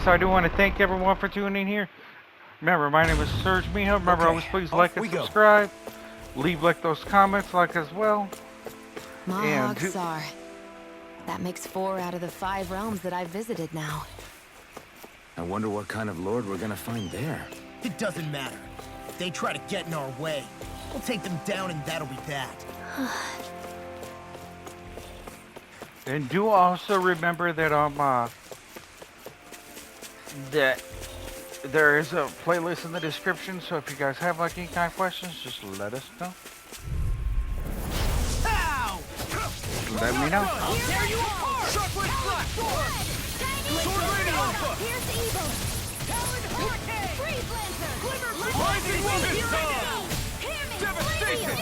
So I do want to thank everyone for tuning in here. Remember, my name is SergeMiho. Remember, always please like and subscribe. Leave like those comments, like as well. Mahog Sar. That makes 4 out of the 5 realms that I've visited now. I wonder what kind of lord we're gonna find there. It doesn't matter. If they try to get in our way, we'll take them down and that'll be that. And do also remember that that there is a playlist in the description, so if you guys have like any kind of questions, just let us know. Ow! Let me know. I'll tear you apart! Chocolate Flash! Sword Rating Alpha! Here's evil. Talon Hurricane! Freeze Lancer. Glimmer Rising Woman! Devastation!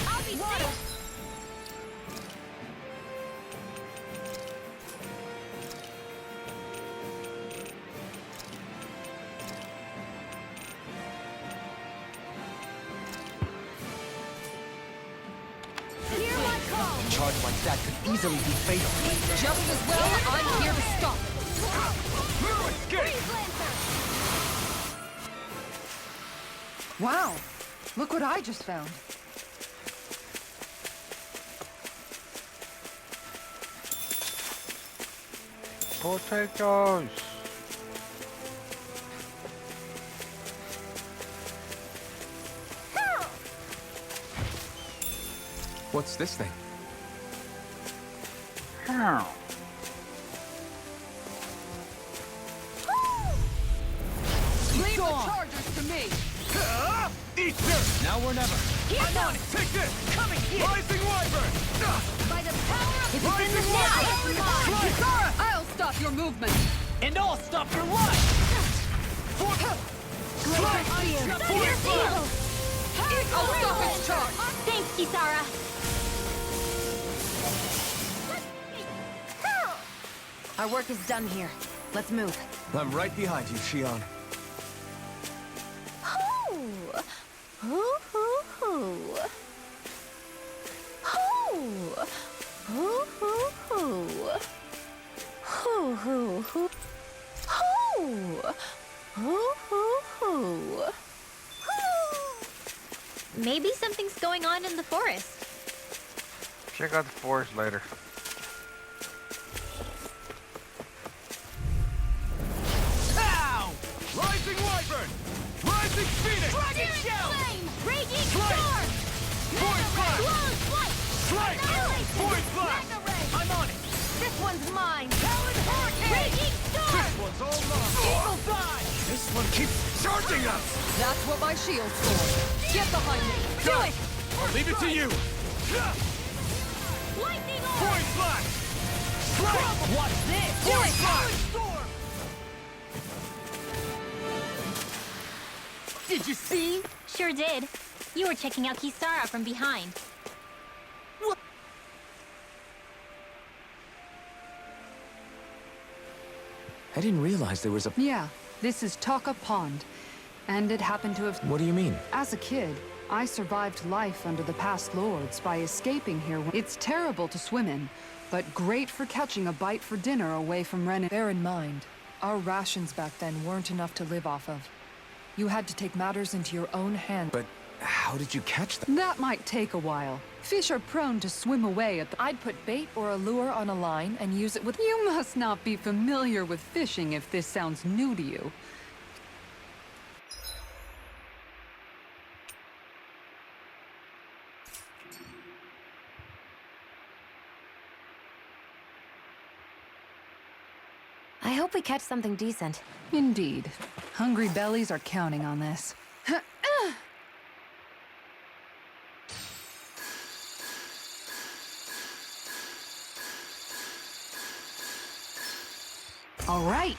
I'll be safe. Hear my call. A charge like that could easily be fatal. Just as well, I'm here to stop. Escape! Freeze Lancer. Wow, look what I just found. Potatoes. What's this thing? How? Leave the chargers to me. Eat this! Now or never. I'm on it! Take this! Coming here! Rising Wyvern! By the power of Rising Wyvern! Kisara, I'll stop your movement. And I'll stop your life! Here's evil. I'll stop its charge. Thanks, Kisara. Our work is done here. Let's move. I'm right behind you, Shion. Maybe something's going on in the forest. Check out the forest later. Ow! Rising Wyvern! Rising Phoenix! Dragon Flame! Raging Flight! Storm! Void Blast! Blown Flight! Strike! Annihilation! Void Blast! Mega Ray! I'm on it! This one's mine. Talon Hurricane! Raging Storm! This one's all mine! Evil die! This one keeps charging us! That's what my shield's for. Get behind me. Do it! I'll leave it to you! Lightning Orb! Void Blast! Strike! What's this? Void Blast! Storm! Did you see? Sure did. You were checking out Kisara from behind. I didn't realize there was a... Yeah, this is Talka Pond. And it happened to have... What do you mean? As a kid, I survived life under the past lords by escaping here. It's terrible to swim in, but great for catching a bite for dinner away from Ren. Bear in mind, our rations back then weren't enough to live off of. You had to take matters into your own hands. But how did you catch them? That might take a while. Fish are prone to swim away at the... I'd put bait or a lure on a line and use it with... You must not be familiar with fishing if this sounds new to you. I hope we catch something decent. Indeed. Hungry bellies are counting on this. All right.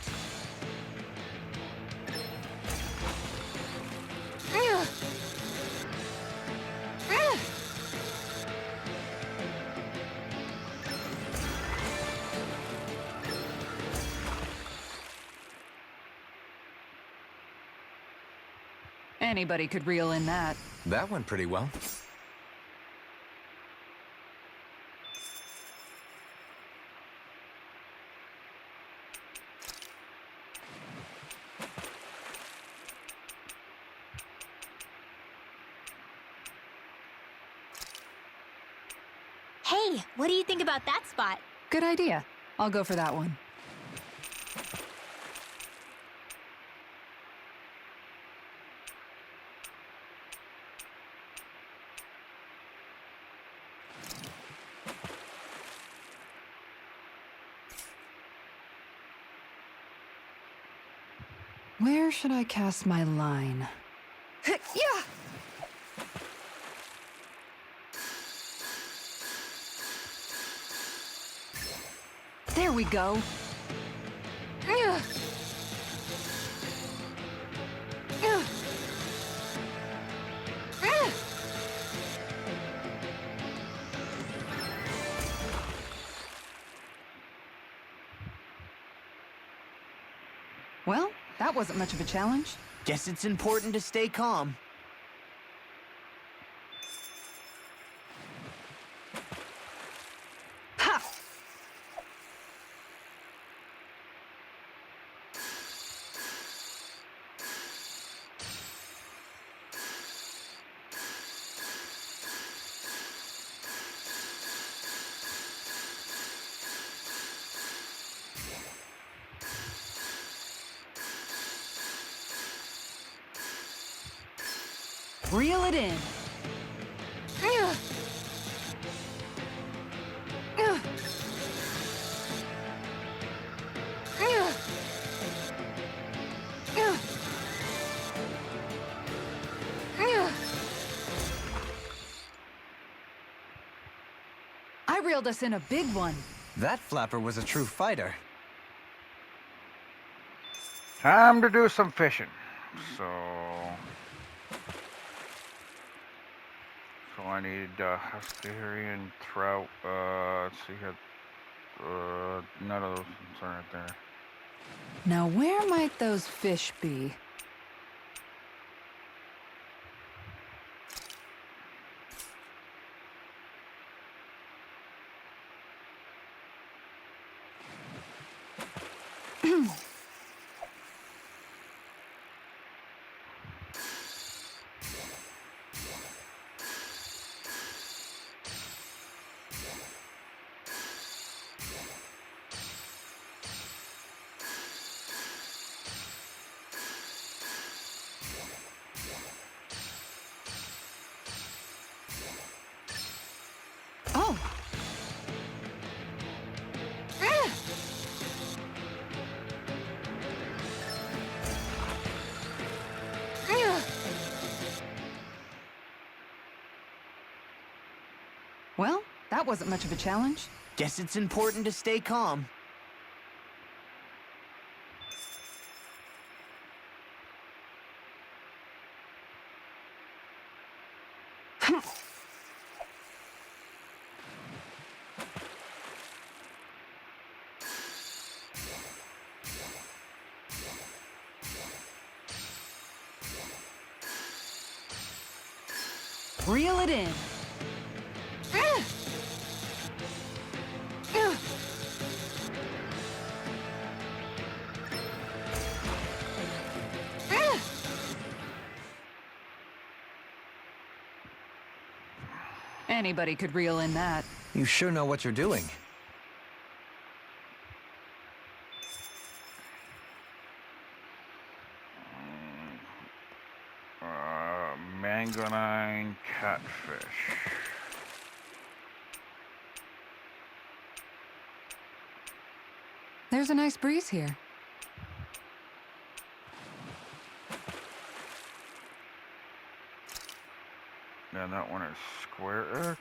Anybody could reel in that. That went pretty well. Hey, what do you think about that spot? Good idea. I'll go for that one. Where should I cast my line? Yeah! There we go. Well, that wasn't much of a challenge. Guess it's important to stay calm. Ha! Reel it in. I reeled us in a big one. That flapper was a true fighter. Time to do some fishing. So I need Hungarian trout. Let's see here. None of those are right there. Now where might those fish be? Oh! Well, that wasn't much of a challenge. Guess it's important to stay calm. Reel it in. Anybody could reel in that. You sure know what you're doing. Mangonine catfish. There's a nice breeze here. And that one is square X. Okay,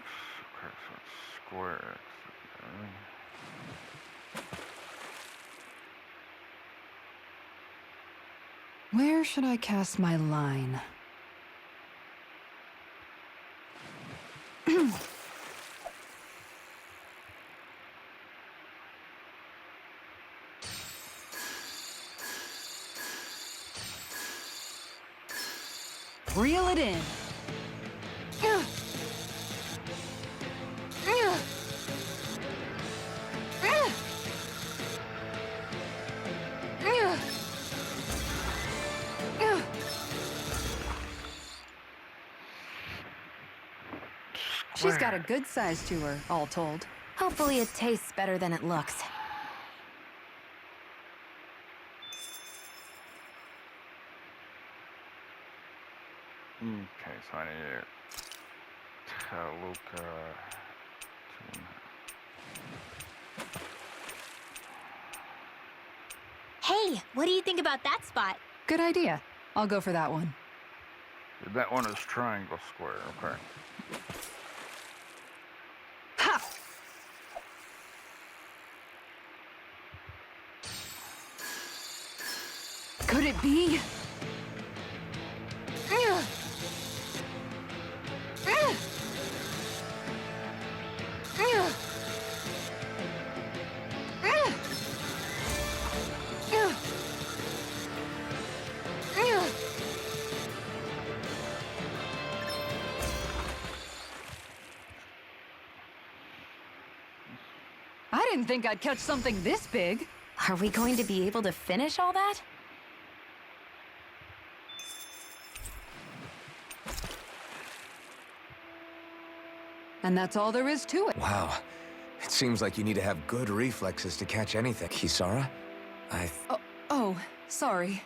so it's square X. Okay. Where should I cast my line? Reel it in. She's got a good size to her, all told. Hopefully it tastes better than it looks. Okay, so I need Talka. Hey, what do you think about that spot? Good idea. I'll go for that one. That one is triangle square, okay. Ha! Could it be? I didn't think I'd catch something this big. Are we going to be able to finish all that? And that's all there is to it. Wow. It seems like you need to have good reflexes to catch anything. Kisara? Oh, sorry.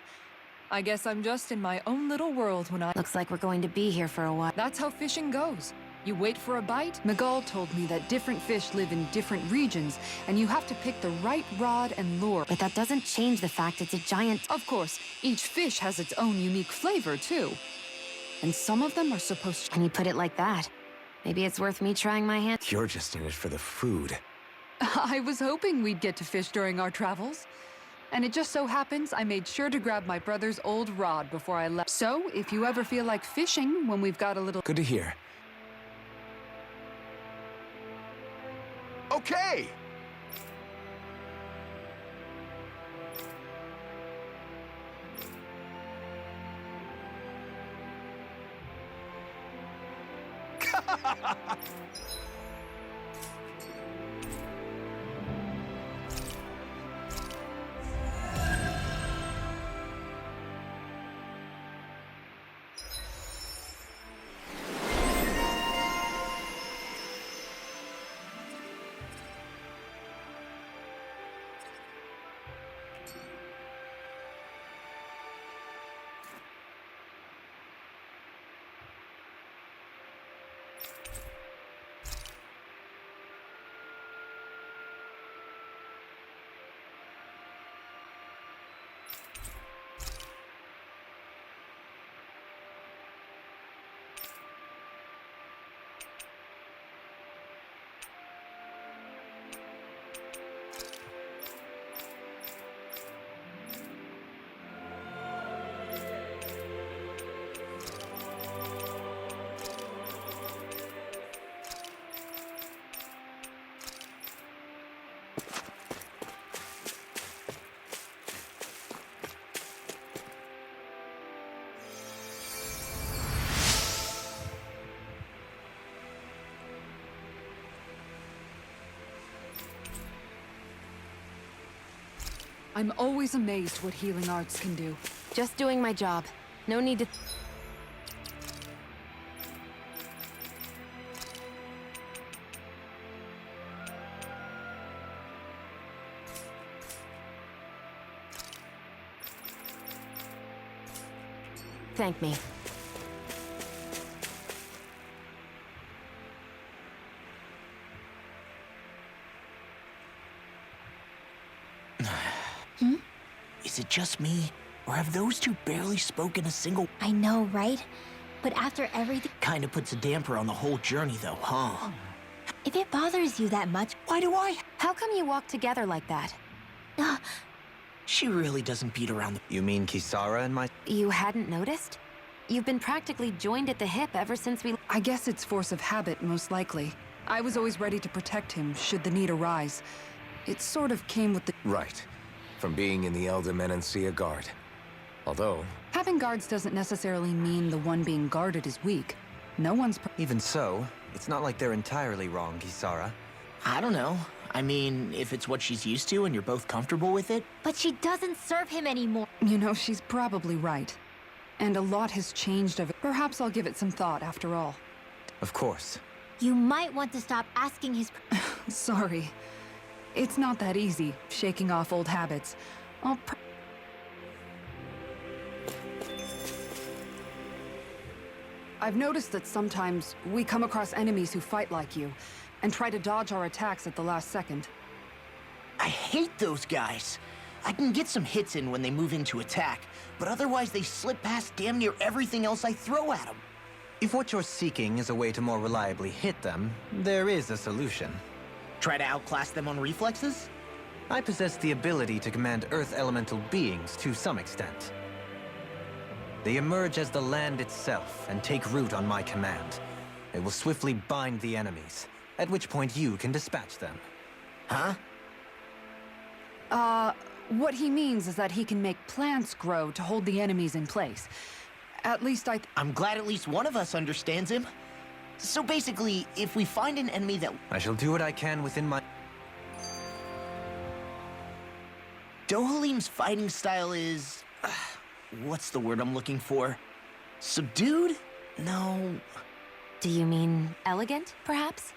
I guess I'm just in my own little world when I... Looks like we're going to be here for a while. That's how fishing goes. You wait for a bite. Miguel told me that different fish live in different regions, and you have to pick the right rod and lure. But that doesn't change the fact it's a giant... Of course, each fish has its own unique flavor, too. And some of them are supposed to... When you put it like that, maybe it's worth me trying my hand. You're just in it for the food. I was hoping we'd get to fish during our travels. And it just so happens I made sure to grab my brother's old rod before I left. So, if you ever feel like fishing when we've got a little... Good to hear. Okay! I'm always amazed what healing arts can do. Just doing my job. No need to... Thank me. Is it just me? Or have those two barely spoken a single... I know, right? But after everything... Kinda puts a damper on the whole journey, though, huh? If it bothers you that much... Why do I? How come you walk together like that? She really doesn't beat around the... You mean Kisara and my... You hadn't noticed? You've been practically joined at the hip ever since we... I guess it's force of habit, most likely. I was always ready to protect him, should the need arise. It sort of came with the... Right. From being in the Elder Menancia Guard. Although... Having guards doesn't necessarily mean the one being guarded is weak. No one's... Even so, it's not like they're entirely wrong, Kisara. I don't know. I mean, if it's what she's used to and you're both comfortable with it... But she doesn't serve him anymore. You know, she's probably right. And a lot has changed of it. Perhaps I'll give it some thought after all. Of course. You might want to stop asking his... Sorry. It's not that easy, shaking off old habits. I've noticed that sometimes we come across enemies who fight like you, and try to dodge our attacks at the last second. I hate those guys. I can get some hits in when they move into attack, but otherwise they slip past damn near everything else I throw at them. If what you're seeking is a way to more reliably hit them, there is a solution. Try to outclass them on reflexes? I possess the ability to command Earth elemental beings to some extent. They emerge as the land itself and take root on my command. They will swiftly bind the enemies, at which point you can dispatch them. Huh? What he means is that he can make plants grow to hold the enemies in place. At least I'm glad at least one of us understands him. So basically, if we find an enemy that... I shall do what I can within my... Dohalim's fighting style is... what's the word I'm looking for? Subdued? No... Do you mean elegant, perhaps?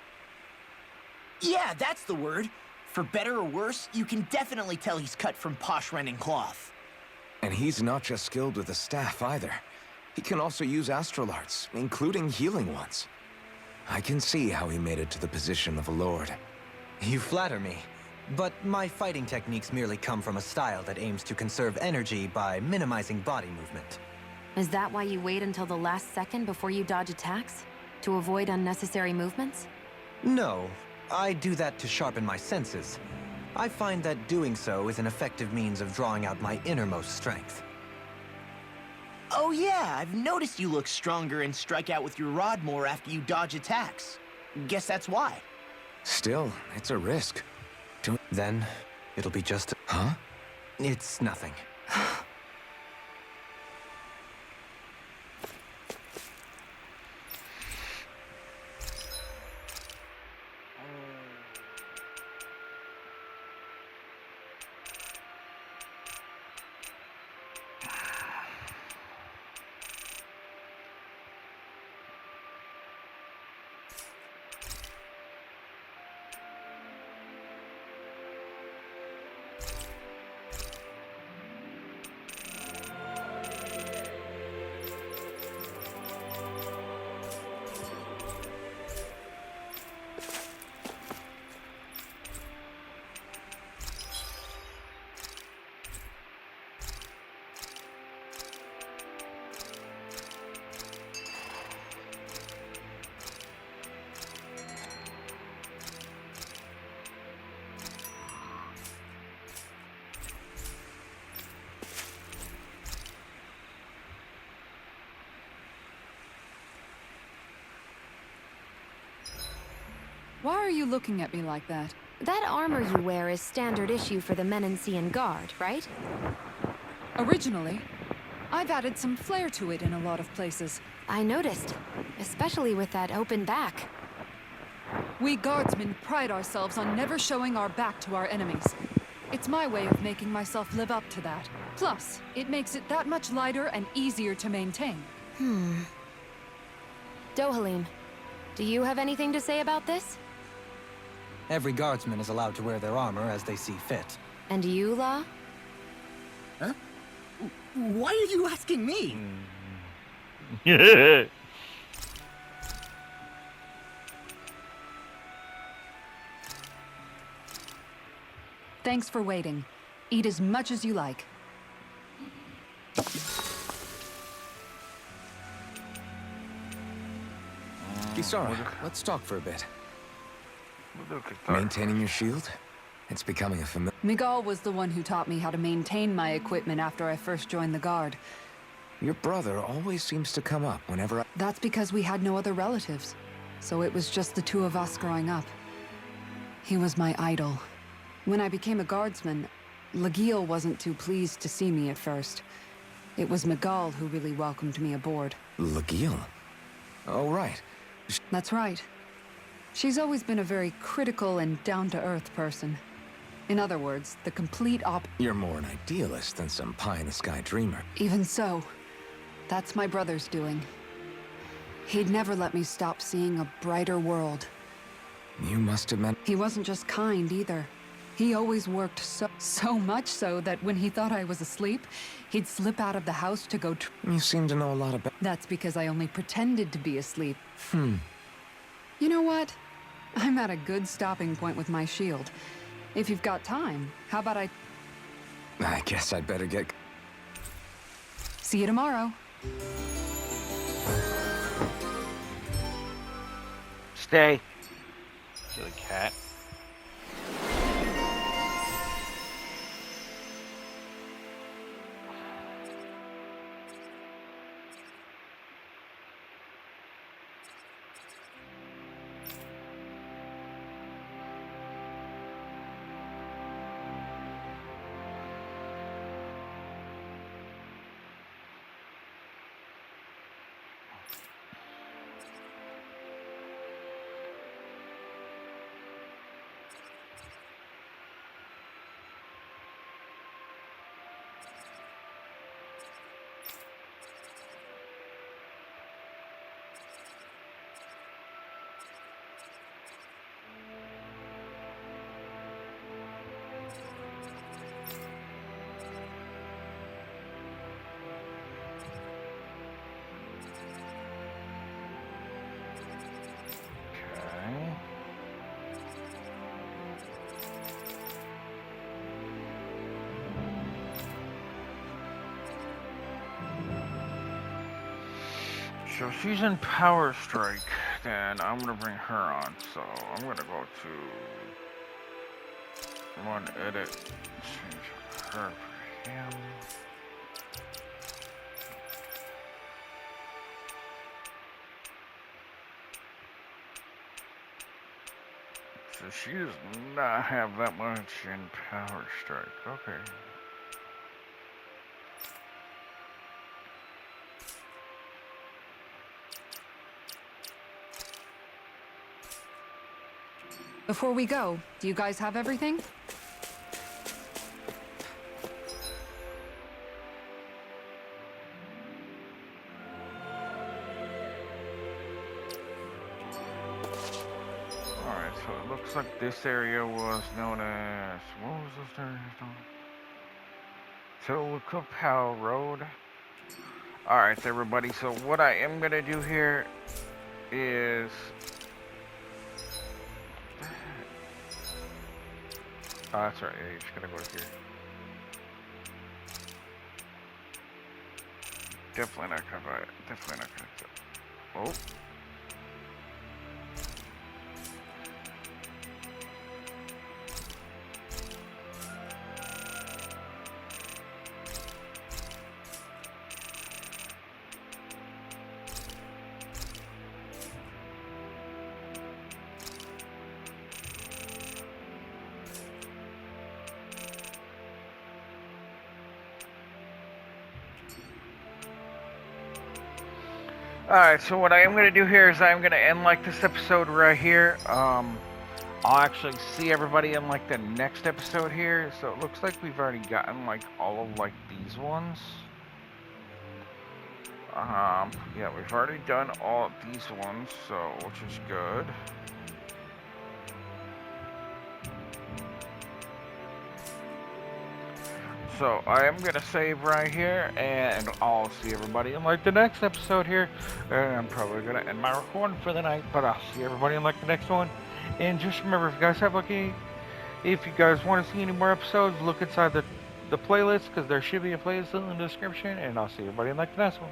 Yeah, that's the word. For better or worse, you can definitely tell he's cut from posh rending cloth. And he's not just skilled with the staff either. He can also use astral arts, including healing ones. I can see how he made it to the position of a lord. You flatter me, but my fighting techniques merely come from a style that aims to conserve energy by minimizing body movement. Is that why you wait until the last second before you dodge attacks? To avoid unnecessary movements? No, I do that to sharpen my senses. I find that doing so is an effective means of drawing out my innermost strength. Oh yeah, I've noticed you look stronger and strike out with your rod more after you dodge attacks. Guess that's why. Still, it's a risk. Then, it'll be just... Huh? It's nothing. Why are you looking at me like that? That armor you wear is standard issue for the Menancian Guard, right? Originally, I've added some flair to it in a lot of places. I noticed, especially with that open back. We guardsmen pride ourselves on never showing our back to our enemies. It's my way of making myself live up to that. Plus, it makes it that much lighter and easier to maintain. Dohalim, do you have anything to say about this? Every guardsman is allowed to wear their armor as they see fit. And you, La? Huh? Why are you asking me? Yeah. Thanks for waiting. Eat as much as you like. Kisara, let's talk for a bit. Look at that. Maintaining your shield? It's becoming a familiar... Miguel was the one who taught me how to maintain my equipment after I first joined the Guard. Your brother always seems to come up whenever I... That's because we had no other relatives. So it was just the two of us growing up. He was my idol. When I became a guardsman, Lagiel wasn't too pleased to see me at first. It was Miguel who really welcomed me aboard. Lagiel? Oh, right. That's right. She's always been a very critical and down-to-earth person. In other words, the complete You're more an idealist than some pie-in-the-sky dreamer. Even so, that's my brother's doing. He'd never let me stop seeing a brighter world. You must have meant... He wasn't just kind either. He always worked so much so that when he thought I was asleep, he'd slip out of the house to go You seem to know a lot about... That's because I only pretended to be asleep. Hmm. You know what? I'm at a good stopping point with my shield. If you've got time, how about I guess I'd better get... see you tomorrow? Stay. Silly cat. So she's in Power Strike, then I'm gonna bring her on. So I'm gonna go to one edit, change her for him. So she does not have that much in Power Strike. Okay. Before we go, do you guys have everything? Alright, so it looks like this area was known as... what was this area known? Talka Pond Road. Alright, everybody, so what I am gonna do here is... oh, that's right, yeah, you're just gonna go here. Definitely not gonna buy it. Definitely not gonna do it. Oh. Alright, so what I am going to do here is I'm going to end like this episode right here. I'll actually see everybody in like the next episode here. So it looks like we've already gotten like all of like these ones. Yeah, we've already done all of these ones, so which is good. So I am gonna save right here, and I'll see everybody in like the next episode here. And I'm probably gonna end my recording for the night, but I'll see everybody in like the next one. And just remember, if you guys have like if you guys want to see any more episodes, look inside the playlist, because there should be a playlist in the description. And I'll see everybody in like the next one.